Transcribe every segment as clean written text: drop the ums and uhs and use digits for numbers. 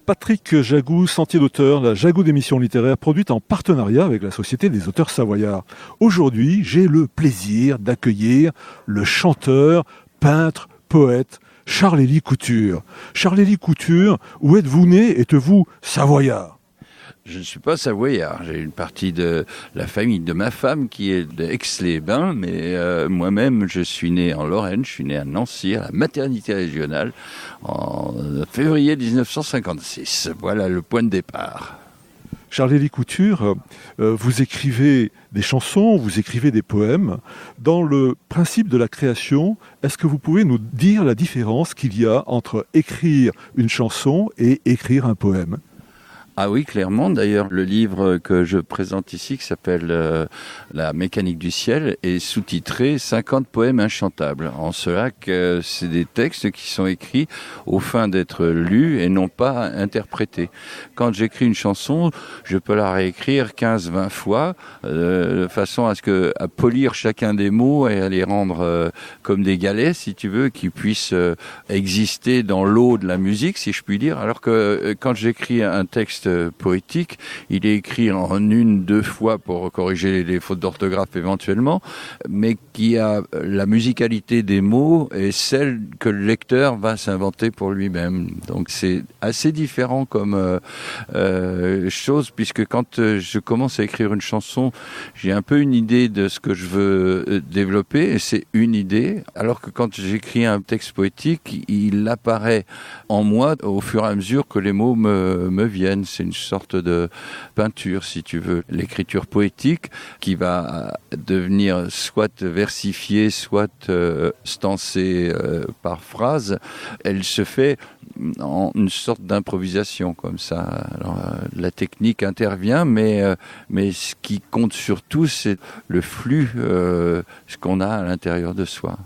Patrick Jagou, Sentier d'auteur, la Jagou d'émissions littéraires produite en partenariat avec la Société des auteurs savoyards. Aujourd'hui, j'ai le plaisir d'accueillir le chanteur, peintre, poète, Charles-Élie Couture. Charles-Élie Couture, où êtes-vous né? Êtes-vous savoyard? Je ne suis pas savoyard. J'ai une partie de la famille de ma femme qui est d'Aix-les-Bains, mais moi-même, je suis né en Lorraine. Je suis né à Nancy, à la maternité régionale, en février 1956. Voilà le point de départ. Charles-Élie Couture, vous écrivez des chansons, vous écrivez des poèmes. Dans le principe de la création, est-ce que vous pouvez nous dire la différence qu'il y a entre écrire une chanson et écrire un poème ? Ah oui, clairement. D'ailleurs, le livre que je présente ici, qui s'appelle La mécanique du ciel, est sous-titré 50 poèmes inchantables. En cela que c'est des textes qui sont écrits aux fins d'être lus et non pas interprétés. Quand j'écris une chanson, je peux la réécrire 15-20 fois, de façon à polir chacun des mots et à les rendre comme des galets, si tu veux, qui puissent exister dans l'eau de la musique, si je puis dire. Alors que quand j'écris un texte poétique, il est écrit en 1-2 fois pour corriger les fautes d'orthographe éventuellement, mais qui a la musicalité des mots et celle que le lecteur va s'inventer pour lui-même. Donc c'est assez différent comme chose, puisque quand je commence à écrire une chanson, j'ai un peu une idée de ce que je veux développer, et c'est une idée, alors que quand j'écris un texte poétique, il apparaît en moi au fur et à mesure que les mots me viennent. C'est une sorte de peinture, si tu veux. L'écriture poétique qui va devenir soit versifiée, soit stancée par phrase, elle se fait en une sorte d'improvisation comme ça. Alors, la technique intervient, mais ce qui compte surtout, c'est le flux, ce qu'on a à l'intérieur de soi.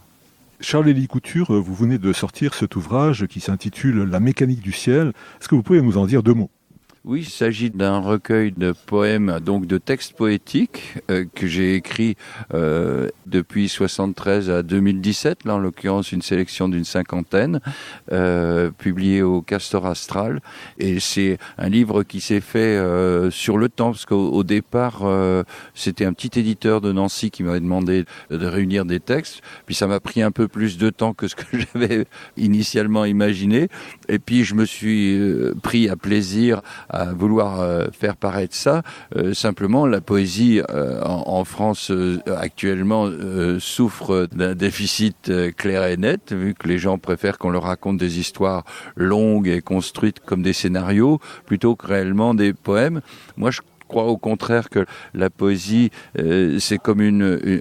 Charles-Élie Couture, vous venez de sortir cet ouvrage qui s'intitule La mécanique du ciel. Est-ce que vous pouvez nous en dire 2 mots ? Oui, il s'agit d'un recueil de poèmes, donc de textes poétiques que j'ai écrits depuis 1973 à 2017, là en l'occurrence une sélection d'une 50aine, publiée au Castor Astral. Et c'est un livre qui s'est fait sur le temps, parce qu'au départ, c'était un petit éditeur de Nancy qui m'avait demandé de réunir des textes. Puis ça m'a pris un peu plus de temps que ce que j'avais initialement imaginé. Et puis je me suis pris à plaisir à vouloir faire paraître ça. Simplement, la poésie en France actuellement souffre d'un déficit clair et net, vu que les gens préfèrent qu'on leur raconte des histoires longues et construites comme des scénarios, plutôt que réellement des poèmes. Moi, je crois au contraire que la poésie, c'est comme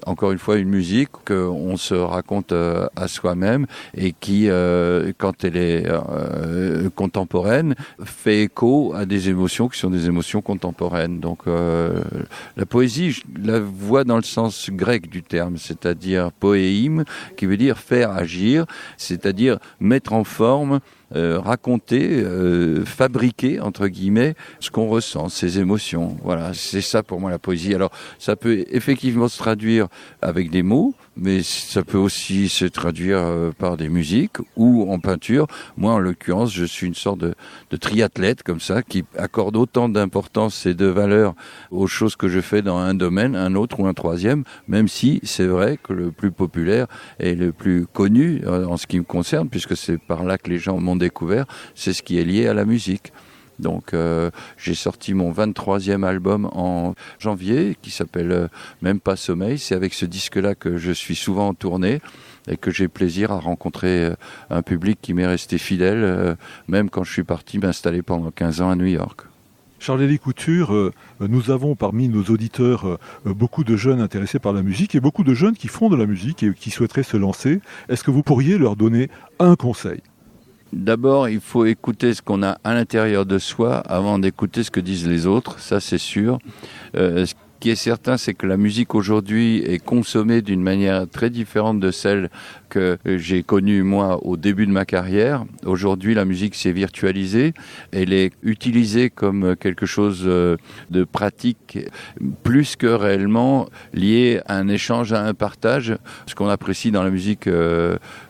encore une fois une musique qu'on se raconte à soi-même et qui, quand elle est contemporaine, fait écho à des émotions qui sont des émotions contemporaines. Donc la poésie, je la vois dans le sens grec du terme, c'est-à-dire poéime, qui veut dire faire agir, c'est-à-dire mettre en forme, raconter, fabriquer, entre guillemets, ce qu'on ressent, ses émotions. Voilà, c'est ça pour moi la poésie. Alors, ça peut effectivement se traduire avec des mots, mais ça peut aussi se traduire par des musiques ou en peinture. Moi, en l'occurrence, je suis une sorte de triathlète comme ça, qui accorde autant d'importance et de valeur aux choses que je fais dans un domaine, un autre ou un troisième, même si c'est vrai que le plus populaire et le plus connu en ce qui me concerne, puisque c'est par là que les gens m'ont découvert, c'est ce qui est lié à la musique. Donc j'ai sorti mon 23e album en janvier qui s'appelle Même pas sommeil. C'est avec ce disque-là que je suis souvent en tournée et que j'ai plaisir à rencontrer un public qui m'est resté fidèle, même quand je suis parti m'installer pendant 15 ans à New York. Charles-Élie Couture, nous avons parmi nos auditeurs beaucoup de jeunes intéressés par la musique et beaucoup de jeunes qui font de la musique et qui souhaiteraient se lancer. Est-ce que vous pourriez leur donner un conseil ? D'abord, il faut écouter ce qu'on a à l'intérieur de soi avant d'écouter ce que disent les autres, ça c'est sûr. Ce qui est certain, c'est que la musique aujourd'hui est consommée d'une manière très différente de celle que j'ai connu moi au début de ma carrière. Aujourd'hui, la musique s'est virtualisée. Elle est utilisée comme quelque chose de pratique, plus que réellement lié à un échange, à un partage. Ce qu'on apprécie dans la musique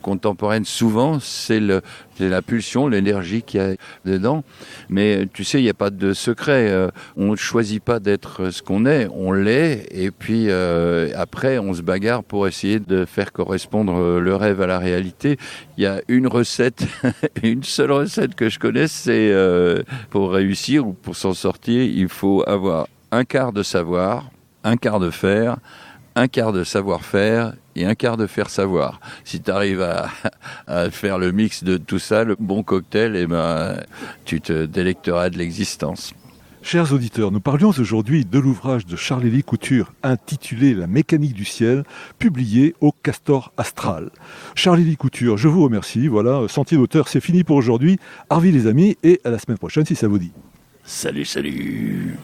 contemporaine souvent, c'est la pulsion, l'énergie qu'il y a dedans. Mais tu sais, il n'y a pas de secret. On ne choisit pas d'être ce qu'on est, on l'est. Et puis après, on se bagarre pour essayer de faire correspondre le rêve à la réalité. Il y a une recette, une seule recette que je connaisse, c'est pour réussir ou pour s'en sortir, il faut avoir un quart de savoir, un quart de faire, un quart de savoir-faire et un quart de faire savoir. Si tu arrives à faire le mix de tout ça, le bon cocktail, eh ben, tu te délecteras de l'existence. Chers auditeurs, nous parlions aujourd'hui de l'ouvrage de Charles-Élie Couture intitulé « La mécanique du ciel », publié au Castor Astral. Charles-Élie Couture, je vous remercie. Voilà, Sentier d'auteur, c'est fini pour aujourd'hui. Arvi les amis, et à la semaine prochaine si ça vous dit. Salut, salut.